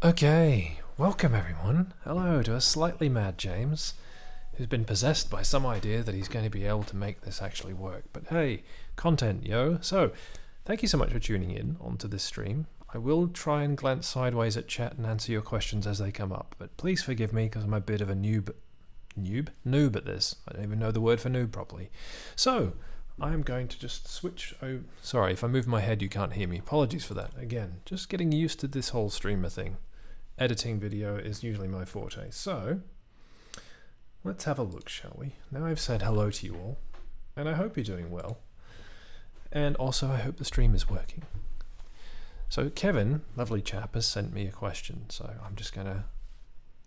Okay, welcome everyone. Hello to a slightly mad James, who's been possessed by some idea that he's going to be able to make this actually work. But hey, content, yo. So, thank you so much for tuning in onto this stream. I will try and glance sideways at chat and answer your questions as they come up, but please forgive me because I'm a bit of a noob at this. I don't even know the word for noob properly. So, I'm going to just switch. Oh, sorry, if I move my head you can't hear me. Apologies for that. Again, just getting used to this whole streamer thing. Editing video is usually my forte. So, let's have a look, shall we? Now I've said hello to you all, and I hope you're doing well. And also I hope the stream is working. So Kevin, lovely chap, has sent me a question. So I'm just going to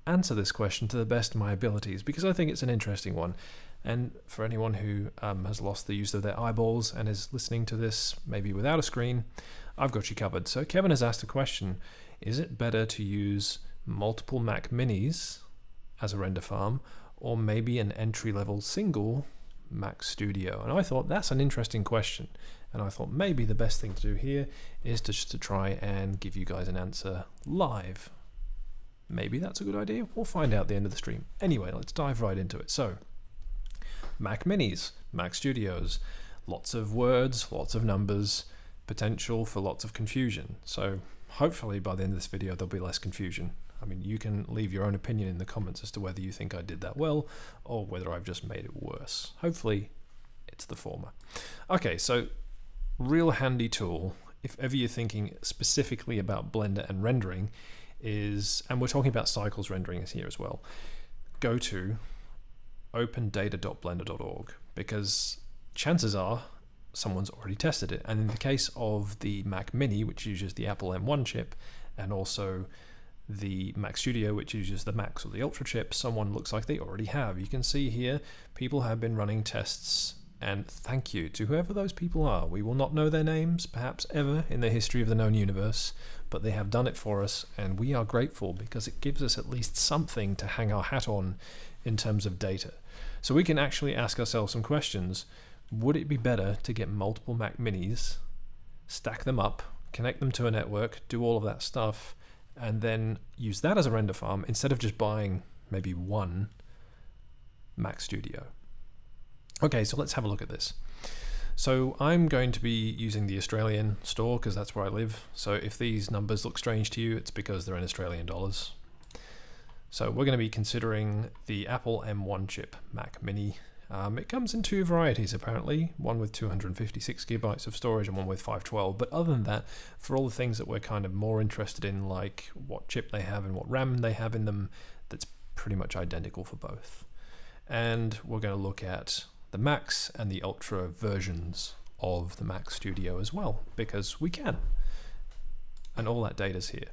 answer this question to the best of my abilities because I think it's an interesting one. And for anyone who has lost the use of their eyeballs and is listening to this maybe without a screen, I've got you covered. So Kevin has asked a question. Is it better to use multiple Mac Minis as a render farm or maybe an entry-level single Mac Studio? And I thought that's an interesting question. And I thought maybe the best thing to do here is just to try and give you guys an answer live. Maybe that's a good idea. We'll find out at the end of the stream. Anyway, let's dive right into it. So, Mac Minis, Mac Studios, lots of words, lots of numbers, potential for lots of confusion. So hopefully by the end of this video there'll be less confusion. I mean, you can leave your own opinion in the comments as to whether you think I did that well or whether I've just made it worse. Hopefully it's the former. Okay, so real handy tool if ever you're thinking specifically about Blender and rendering is, and we're talking about cycles rendering is here as well, go to opendata.blender.org because chances are someone's already tested it. And in the case of the Mac Mini, which uses the Apple M1 chip, and also the Mac Studio, which uses the Max or the Ultra chip, someone looks like they already have. You can see here, people have been running tests, and thank you to whoever those people are. We will not know their names, perhaps ever, in the history of the known universe, but they have done it for us, and we are grateful because it gives us at least something to hang our hat on in terms of data. So we can actually ask ourselves some questions. Would it be better to get multiple Mac Minis, stack them up, connect them to a network, do all of that stuff, and then use that as a render farm instead of just buying maybe one Mac Studio? Okay, so let's have a look at this. So I'm going to be using the Australian store because that's where I live. So if these numbers look strange to you, it's because they're in Australian dollars. So we're going to be considering the Apple M1 chip Mac Mini. It comes in two varieties apparently, one with 256 gigabytes of storage and one with 512. But other than that, for all the things that we're kind of more interested in, like what chip they have and what RAM they have in them, that's pretty much identical for both. And we're going to look at the Max and the Ultra versions of the Mac Studio as well, because we can. And all that data's here.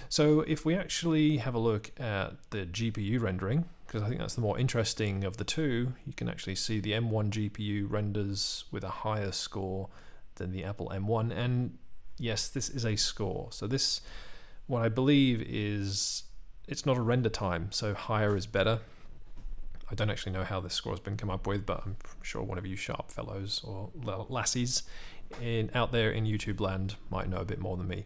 So if we actually have a look at the GPU rendering, because I think that's the more interesting of the two, you can actually see the M1 GPU renders with a higher score than the Apple M1. And yes, this is a score. So this, what I believe is, it's not a render time, so higher is better. I don't actually know how this score has been come up with, but I'm sure one of you sharp fellows or lassies out there in YouTube land might know a bit more than me.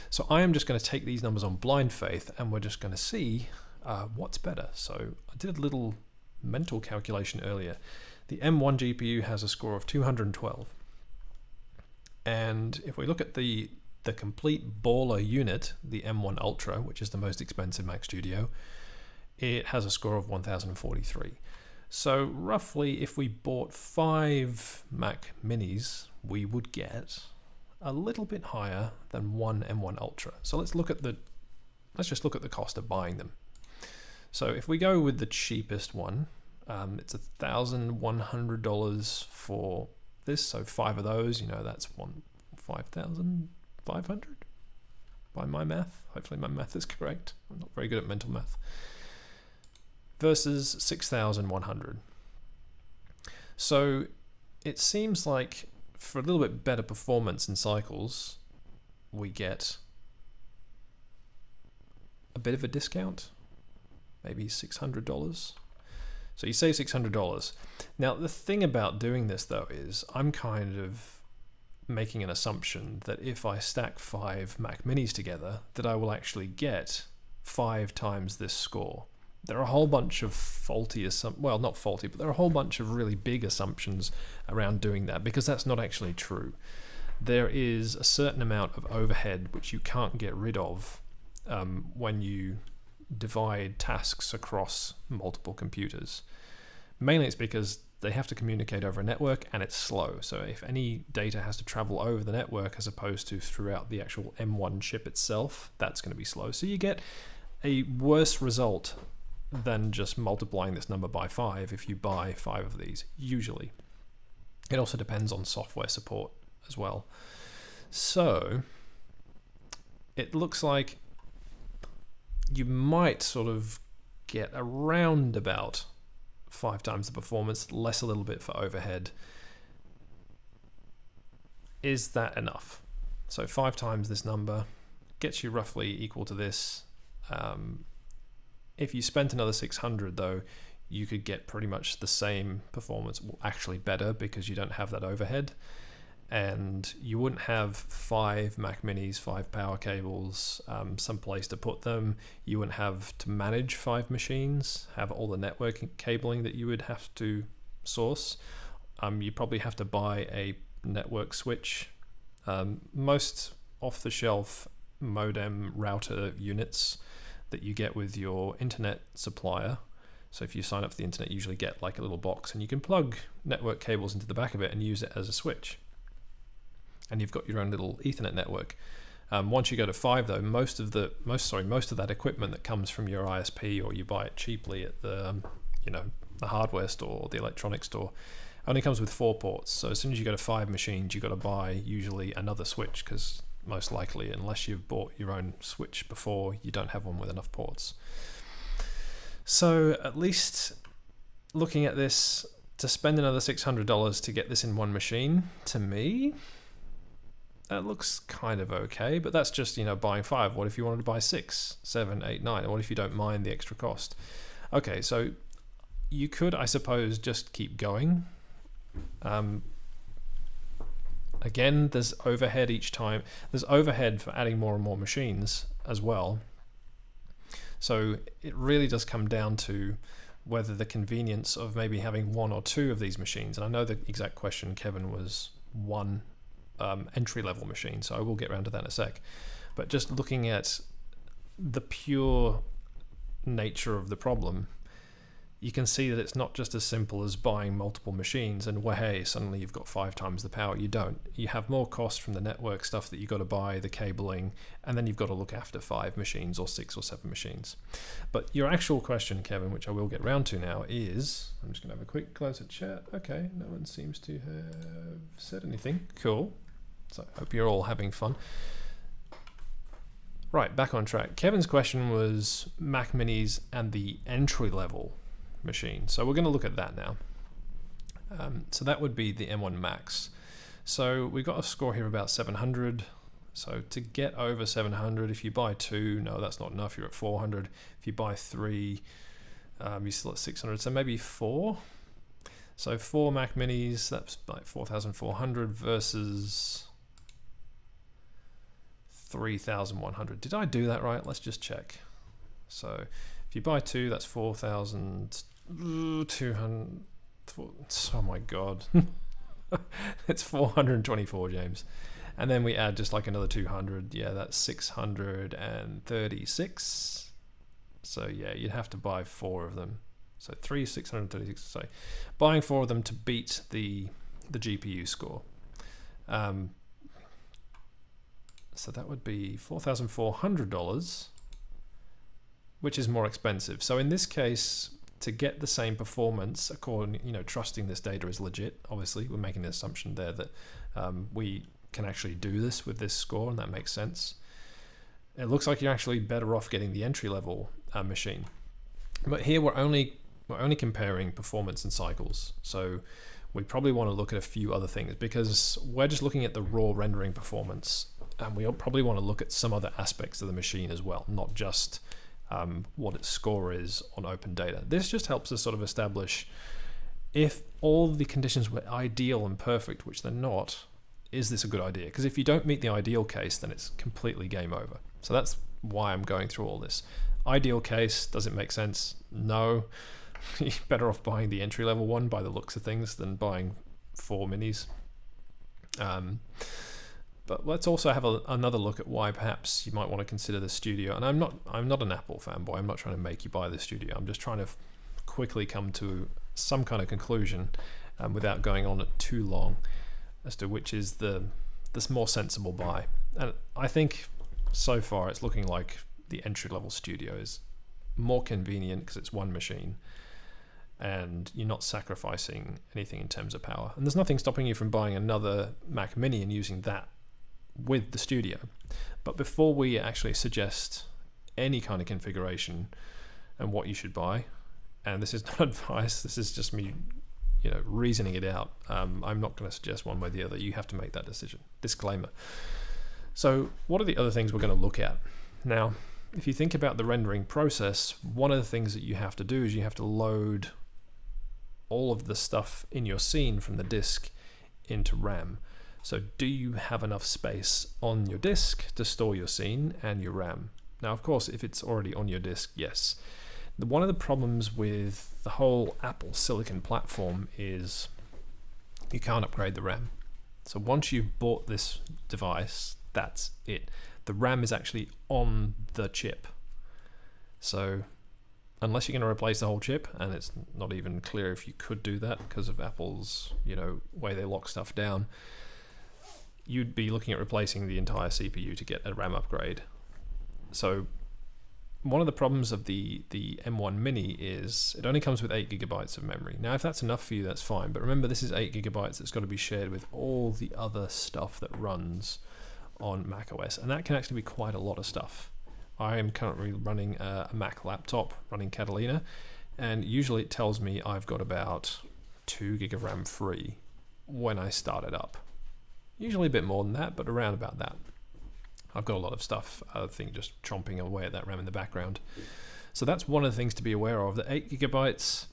So I am just going to take these numbers on blind faith and we're just going to see what's better. So I did a little mental calculation earlier. The M1 GPU has a score of 212. And if we look at the complete baller unit, the M1 Ultra, which is the most expensive Mac Studio, it has a score of 1043. So roughly if we bought 5 Mac Minis, we would get a little bit higher than one M1 Ultra. So let's just look at the cost of buying them. So if we go with the cheapest one, it's $1,100 for this. So 5 of those, that's 5,500 by my math. Hopefully my math is correct. I'm not very good at mental math. Versus 6,100. So it seems like for a little bit better performance in cycles, we get a bit of a discount, maybe $600. So you save $600. Now the thing about doing this though is I'm kind of making an assumption that if I stack 5 Mac Minis together, that I will actually get 5 times this score. There are a whole bunch of faulty well, not faulty, but there are a whole bunch of really big assumptions around doing that, because that's not actually true. There is a certain amount of overhead which you can't get rid of when you divide tasks across multiple computers. Mainly it's because they have to communicate over a network and it's slow. So if any data has to travel over the network as opposed to throughout the actual M1 chip itself, that's going to be slow. So you get a worse result than just multiplying this number by 5 if you buy 5 of these, usually. It also depends on software support as well. So it looks like you might sort of get around about 5 times the performance, less a little bit for overhead. Is that enough? So 5 times this number gets you roughly equal to this. If you spent another 600 though, you could get pretty much the same performance, well, actually better, because you don't have that overhead. And you wouldn't have 5 Mac Minis, 5 power cables, some place to put them. You wouldn't have to manage 5 machines, have all the networking cabling that you would have to source. You probably have to buy a network switch. Most off-the-shelf modem router units that you get with your internet supplier. So if you sign up for the internet, you usually get like a little box, and you can plug network cables into the back of it and use it as a switch. And you've got your own little Ethernet network. Once you go to 5 though, most of that equipment that comes from your ISP, or you buy it cheaply at the the hardware store or the electronics store, only comes with 4 ports. So as soon as you go to 5 machines, you've got to buy usually another switch, because most likely, unless you've bought your own switch before, you don't have one with enough ports. So at least looking at this, to spend another $600 to get this in one machine, to me, that looks kind of okay. But that's just, buying 5. What if you wanted to buy 6, 7, 8, 9? And what if you don't mind the extra cost? Okay, so you could, I suppose, just keep going. Again, there's overhead each time. There's overhead for adding more and more machines as well. So it really does come down to whether the convenience of maybe having 1 or 2 of these machines. And I know the exact question, Kevin, was 1 entry-level machine, so I will get around to that in a sec. But just looking at the pure nature of the problem, you can see that it's not just as simple as buying multiple machines and, well, hey, suddenly you've got 5 times the power. You don't. You have more cost from the network stuff that you've got to buy, the cabling, and then you've got to look after 5 machines or 6 or 7 machines. But your actual question, Kevin, which I will get round to now, is, I'm just going to have a quick close at chat. Okay, no one seems to have said anything. Cool. So I hope you're all having fun. Right, back on track. Kevin's question was Mac Minis and the entry-level machine. So we're going to look at that now. So that would be the M1 Max. So we've got a score here about 700. So to get over 700, if you buy 2, no, that's not enough. You're at 400. If you buy 3, you're still at 600. So maybe 4. So 4 Mac Minis, that's like 4,400 versus 3,100. Did I do that right? Let's just check. So if you buy 2, that's 4,200. Oh my god. It's 424, James. And then we add just like another 200. Yeah, that's 636. So yeah, you'd have to buy 4 of them. So 636. So buying 4 of them to beat the GPU score. So that would be $4,400, which is more expensive. So in this case, to get the same performance, according, trusting this data is legit. Obviously, we're making the assumption there that we can actually do this with this score, and that makes sense. It looks like you're actually better off getting the entry-level machine. But here we're only comparing performance and cycles. So we probably want to look at a few other things, because we're just looking at the raw rendering performance, and we'll probably want to look at some other aspects of the machine as well, not just what its score is on open data. This just helps us sort of establish if all the conditions were ideal and perfect, which they're not, is this a good idea? Because if you don't meet the ideal case, then it's completely game over. So that's why I'm going through all this. Ideal case, does it make sense? No. You're better off buying the entry-level one by the looks of things than buying 4 minis. But let's also have another look at why perhaps you might want to consider the Studio. And I'm not an Apple fanboy. I'm not trying to make you buy the Studio. I'm just trying to quickly come to some kind of conclusion without going on it too long as to which is this more sensible buy. And I think so far it's looking like the entry-level Studio is more convenient because it's one machine and you're not sacrificing anything in terms of power. And there's nothing stopping you from buying another Mac Mini and using that with the Studio. But before we actually suggest any kind of configuration and what you should buy, and this is not advice, this is just me reasoning it out. I'm not going to suggest one way or the other. You have to make that decision. Disclaimer. So what are the other things we're going to look at? Now, if you think about the rendering process, one of the things that you have to do is you have to load all of the stuff in your scene from the disk into RAM. So do you have enough space on your disk to store your scene and your RAM? Now, of course, if it's already on your disk, yes. One of the problems with the whole Apple Silicon platform is you can't upgrade the RAM. So once you've bought this device, that's it. The RAM is actually on the chip. So unless you're going to replace the whole chip, and it's not even clear if you could do that because of Apple's way they lock stuff down, you'd be looking at replacing the entire CPU to get a RAM upgrade. So one of the problems of the M1 Mini is it only comes with 8 gigabytes of memory. Now, if that's enough for you, that's fine. But remember, this is 8 gigabytes that's got to be shared with all the other stuff that runs on macOS. And that can actually be quite a lot of stuff. I am currently running a Mac laptop running Catalina. And usually it tells me I've got about 2 gig of RAM free when I start it up. Usually a bit more than that, but around about that. I've got a lot of stuff, I think, just chomping away at that RAM in the background. So that's one of the things to be aware of. The 8 gigabytes,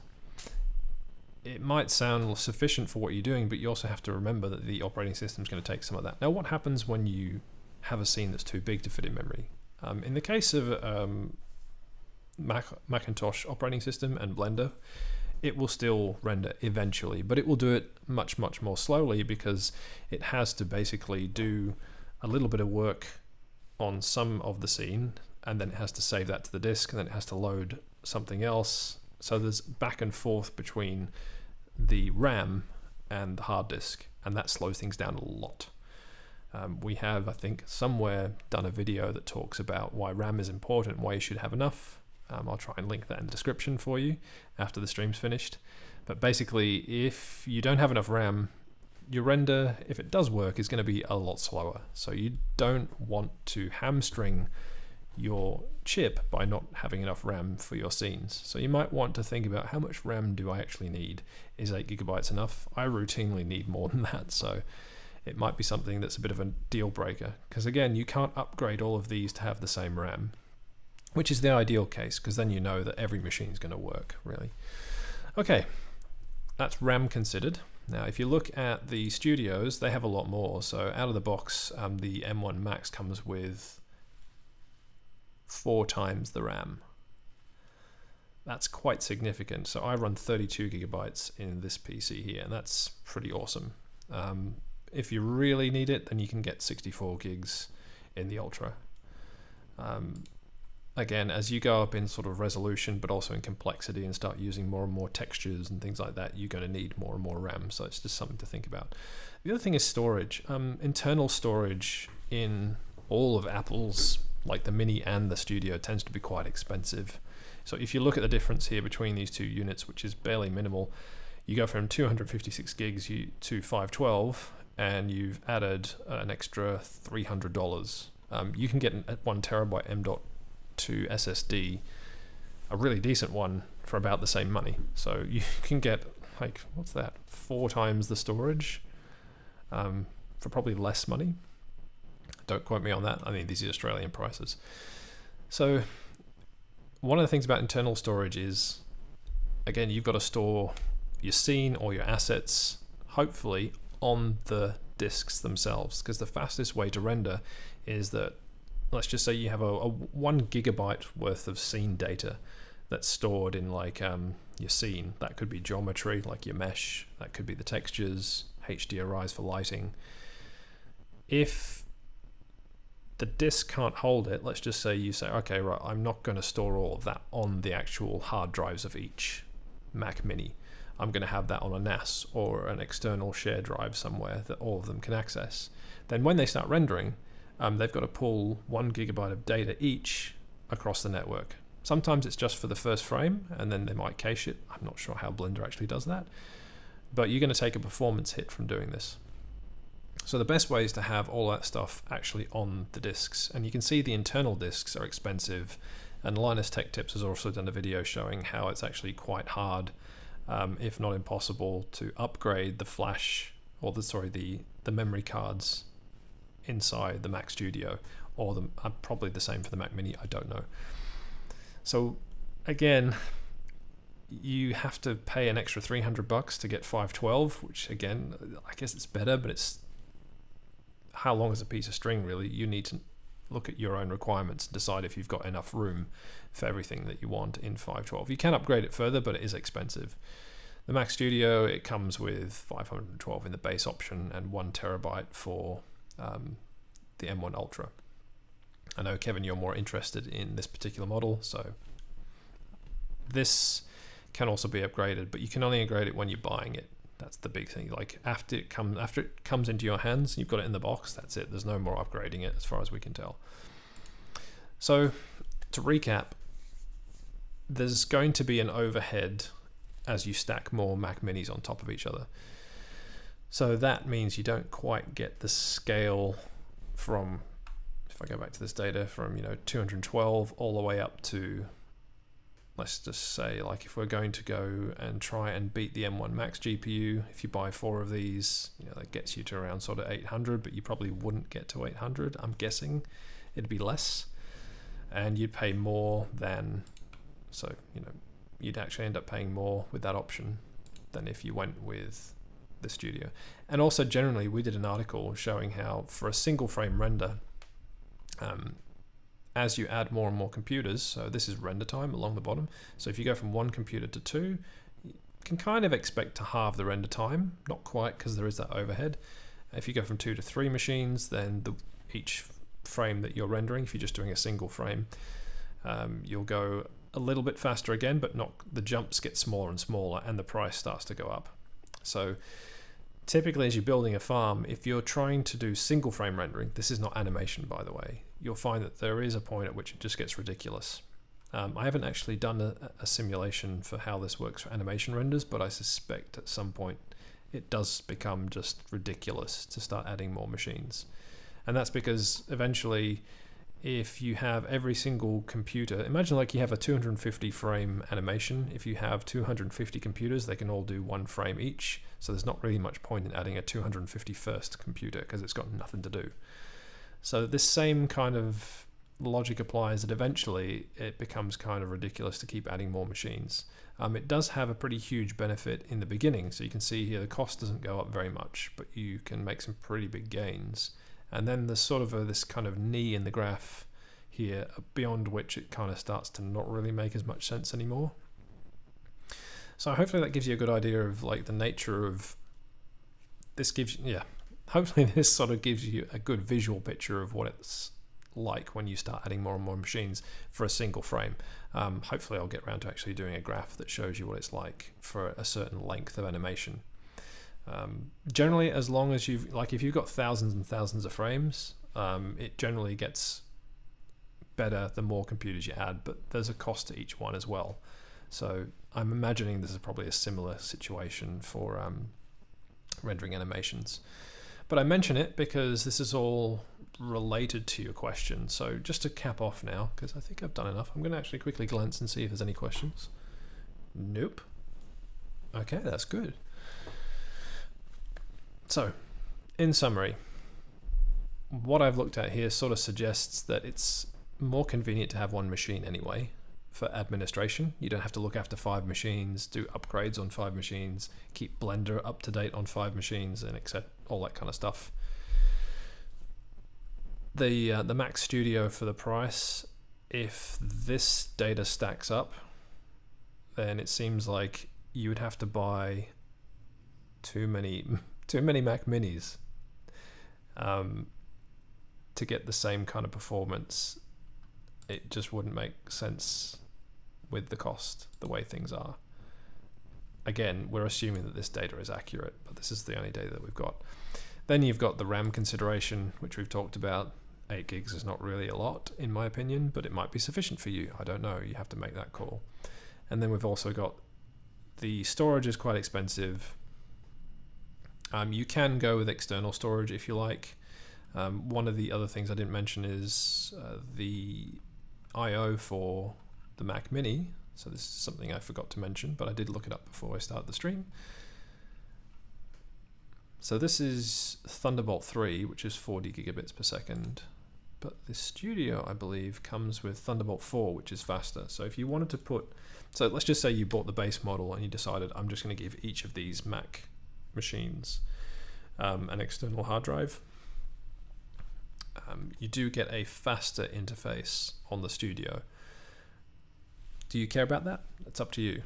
it might sound sufficient for what you're doing, but you also have to remember that the operating system is going to take some of that. Now, what happens when you have a scene that's too big to fit in memory? In the case of Macintosh operating system and Blender, it will still render eventually, but it will do it much, much more slowly because it has to basically do a little bit of work on some of the scene, and then it has to save that to the disk, and then it has to load something else. So there's back and forth between the RAM and the hard disk, and that slows things down a lot. We have, I think, somewhere done a video that talks about why RAM is important, why you should have enough. I'll try and link that in the description for you after the stream's finished. But basically, if you don't have enough RAM, your render, if it does work, is going to be a lot slower. So you don't want to hamstring your chip by not having enough RAM for your scenes. So you might want to think about how much RAM do I actually need? Is 8 gigabytes enough? I routinely need more than that, so it might be something that's a bit of a deal breaker. Because again, you can't upgrade all of these to have the same RAM, which is the ideal case, because then you know that every machine is going to work, really. Okay, that's RAM considered. Now, if you look at the Studios, they have a lot more. So out of the box, the M1 Max comes with 4 times the RAM. That's quite significant. So I run 32 gigabytes in this PC here, and that's pretty awesome. If you really need it, then you can get 64 gigs in the Ultra. Again, as you go up in sort of resolution, but also in complexity and start using more and more textures and things like that, you're going to need more and more RAM. So it's just something to think about. The other thing is storage. Internal storage in all of Apple's, like the Mini and the Studio, tends to be quite expensive. So if you look at the difference here between these two units, which is barely minimal, you go from 256 gigs to 512, and you've added an extra $300. You can get a 1 terabyte M.2 SSD, a really decent one, for about the same money. So you can get, like, what's that, 4 times the storage for probably less money. Don't quote me on that. I mean, these are Australian prices. So one of the things about internal storage is, again, you've got to store your scene or your assets, hopefully, on the disks themselves, because the fastest way to render is that let's just say you have a 1 gigabyte worth of scene data that's stored in like your scene. That could be geometry, like your mesh. That could be the textures, HDRIs for lighting. If the disk can't hold it, let's just say you say, okay, right, I'm not going to store all of that on the actual hard drives of each Mac Mini. I'm going to have that on a NAS or an external shared drive somewhere that all of them can access. Then when they start rendering, they've got to pull 1 gigabyte of data each across the network. Sometimes it's just for the first frame, and then they might cache it. I'm not sure how Blender actually does that, but you're going to take a performance hit from doing this. So the best way is to have all that stuff actually on the disks, and you can see the internal disks are expensive, and Linus Tech Tips has also done a video showing how it's actually quite hard, if not impossible, to upgrade the flash, or the memory cards inside the Mac Studio, or probably the same for the Mac Mini, I don't know. So again, you have to pay an extra $300 to get 512, which again, I guess it's better, but it's how long is a piece of string really? You need to look at your own requirements and decide if you've got enough room for everything that you want in 512. You can upgrade it further, but it is expensive. The Mac Studio, it comes with 512 in the base option and 1 terabyte for the M1 Ultra. I know, Kevin, you're more interested in this particular model, so this can also be upgraded, but you can only upgrade it when you're buying it. That's the big thing. Like after it comes into your hands, you've got it in the box, that's it. There's no more upgrading it as far as we can tell. So to recap, there's going to be an overhead as you stack more Mac Minis on top of each other. So that means you don't quite get the scale from, if I go back to this data, from 212 all the way up to, let's just say, like if we're going to go and try and beat the M1 Max GPU, if you buy 4 of these, that gets you to around sort of 800, but you probably wouldn't get to 800. I'm guessing it'd be less, and you'd pay more than, so you'd actually end up paying more with that option than if you went with the Studio. And also generally, we did an article showing how for a single frame render, as you add more and more computers, so this is render time along the bottom, so if you go from 1 computer to 2, you can kind of expect to halve the render time, not quite because there is that overhead. If you go from 2 to 3 machines, then each frame that you're rendering, if you're just doing a single frame, you'll go a little bit faster again, but not, the jumps get smaller and smaller and the price starts to go up. So typically as you're building a farm, if you're trying to do single frame rendering, this is not animation by the way, you'll find that there is a point at which it just gets ridiculous. I haven't actually done a simulation for how this works for animation renders, but I suspect at some point it does become just ridiculous to start adding more machines. And that's because eventually, if you have every single computer, imagine like you have a 250 frame animation. If you have 250 computers, they can all do 1 frame each. So there's not really much point in adding a 251st computer because it's got nothing to do. So this same kind of logic applies that eventually it becomes kind of ridiculous to keep adding more machines. It does have a pretty huge benefit in the beginning. So you can see here the cost doesn't go up very much, but you can make some pretty big gains. And then there's sort of this kind of knee in the graph here, beyond which it kind of starts to not really make as much sense anymore. So hopefully that gives you a good idea of like the nature of this. Hopefully this sort of gives you a good visual picture of what it's like when you start adding more and more machines for a single frame. Hopefully I'll get around to actually doing a graph that shows you what it's like for a certain length of animation. Generally, as long as if you've got thousands and thousands of frames, it generally gets better the more computers you add, but there's a cost to each one as well. So I'm imagining this is probably a similar situation for rendering animations. But I mention it because this is all related to your question. So just to cap off now, because I think I've done enough, I'm going to actually quickly glance and see if there's any questions. Nope. Okay, that's good. So, in summary, what I've looked at here sort of suggests that it's more convenient to have 1 machine anyway for administration. You don't have to look after 5 machines, do upgrades on 5 machines, keep Blender up to date on 5 machines, and etc. all that kind of stuff. the Mac Studio for the price, if this data stacks up, then it seems like you would have to buy too many Mac Minis to get the same kind of performance. It just wouldn't make sense with the cost, the way things are. Again, we're assuming that this data is accurate, but this is the only data that we've got. Then you've got the RAM consideration, which we've talked about. 8 gigs is not really a lot, in my opinion, but it might be sufficient for you. I don't know. You have to make that call. And then we've also got the storage is quite expensive. You can go with external storage if you like. One of the other things I didn't mention is the I/O for the Mac Mini. So this is something I forgot to mention, but I did look it up before I started the stream. So this is Thunderbolt 3, which is 40 gigabits per second. But the Studio, I believe, comes with Thunderbolt 4, which is faster. So if you wanted to put, so let's just say you bought the base model and you decided, I'm just going to give each of these Mac machines an external hard drive. You do get a faster interface on the Studio. Do you care about that? It's up to you.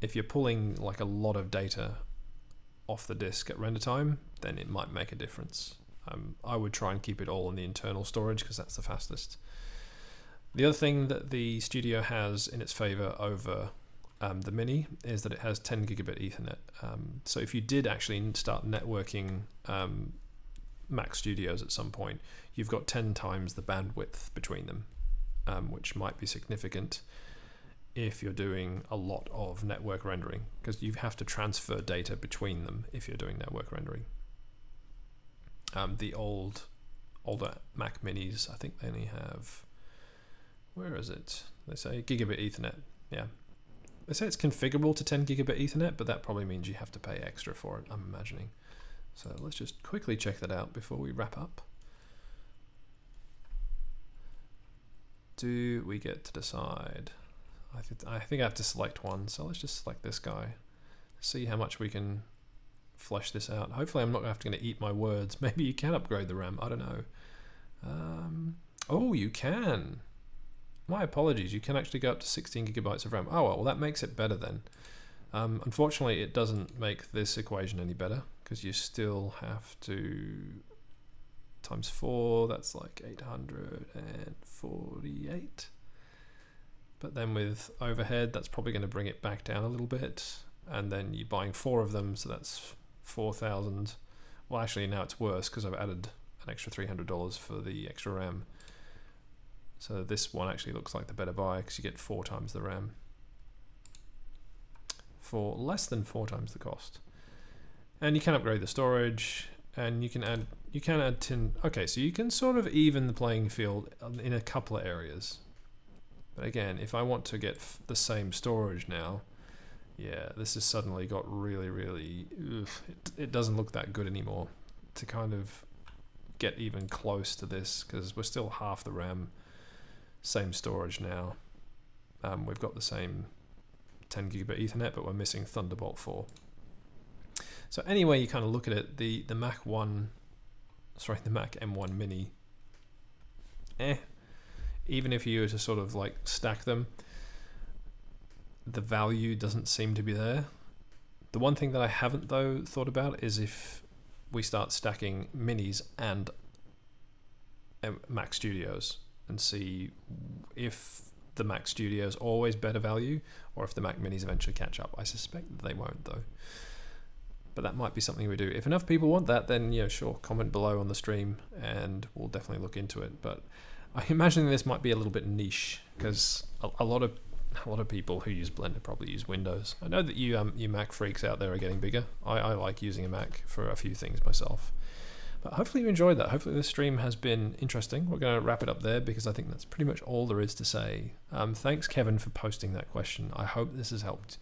If you're pulling like a lot of data off the disk at render time, then it might make a difference. I would try and keep it all in the internal storage because that's the fastest. The other thing that the Studio has in its favor over the Mini is that it has 10 gigabit Ethernet. So if you did actually start networking Mac Studios at some point, you've got 10 times the bandwidth between them, which might be significant if you're doing a lot of network rendering, because you have to transfer data between them if you're doing network rendering. The older Mac Minis, I think they only have, where is it? They say gigabit Ethernet. Yeah. They say it's configurable to 10 gigabit Ethernet, but that probably means you have to pay extra for it, I'm imagining. So let's just quickly check that out before we wrap up. Do we get to decide? I think I have to select one, so let's just select this guy. See how much we can flesh this out. Hopefully I'm not going to eat my words. Maybe you can upgrade the RAM, I don't know. Oh, you can. My apologies, you can actually go up to 16 gigabytes of RAM. Oh well, that makes it better then. Unfortunately, it doesn't make this equation any better, because you still have to times 4, that's like 848. But then with overhead, that's probably going to bring it back down a little bit. And then you're buying 4 of them, so that's 4,000. Well, actually now it's worse because I've added an extra $300 for the extra RAM. So this one actually looks like the better buy because you get 4 times the RAM for less than 4 times the cost. And you can upgrade the storage, and you can add 10. Okay, so you can sort of even the playing field in a couple of areas. But again, if I want to get the same storage now, yeah, this has suddenly got really, it doesn't look that good anymore to kind of get even close to this, because we're still half the RAM, same storage now. We've got the same 10 gigabit Ethernet, but we're missing Thunderbolt 4. So anyway, you kind of look at it, the Mac M1 Mini, even if you were to sort of like stack them, the value doesn't seem to be there. The one thing that I haven't though thought about is if we start stacking Minis and Mac Studios and see if the Mac Studios always better value or if the Mac Minis eventually catch up. I suspect that they won't though. But that might be something we do. If enough people want that, then yeah, sure, comment below on the stream and we'll definitely look into it. But I imagine this might be a little bit niche because a lot of people who use Blender probably use Windows. I know that you Mac freaks out there are getting bigger. I like using a Mac for a few things myself. But hopefully you enjoyed that. Hopefully this stream has been interesting. We're going to wrap it up there because I think that's pretty much all there is to say. Thanks, Kevin, for posting that question. I hope this has helped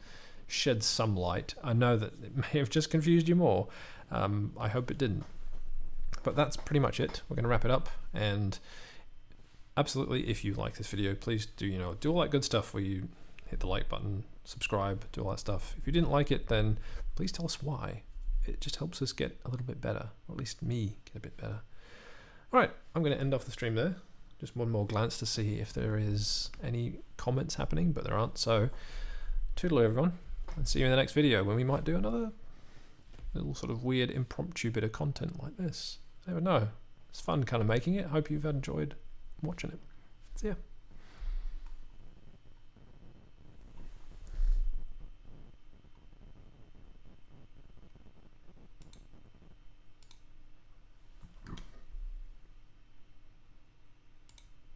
shed some light. I know that it may have just confused you more. I hope it didn't. But that's pretty much it. We're going to wrap it up. And absolutely, if you like this video, please do all that good stuff where you hit the like button, subscribe, do all that stuff. If you didn't like it, then please tell us why. It just helps us get a little bit better, or at least me get a bit better. Right, I'm going to end off the stream there. Just one more glance to see if there is any comments happening, but there aren't. So, toodaloo everyone, and see you in the next video when we might do another little sort of weird impromptu bit of content like this. I never know. It's fun kind of making it. Hope you've enjoyed watching it. See ya.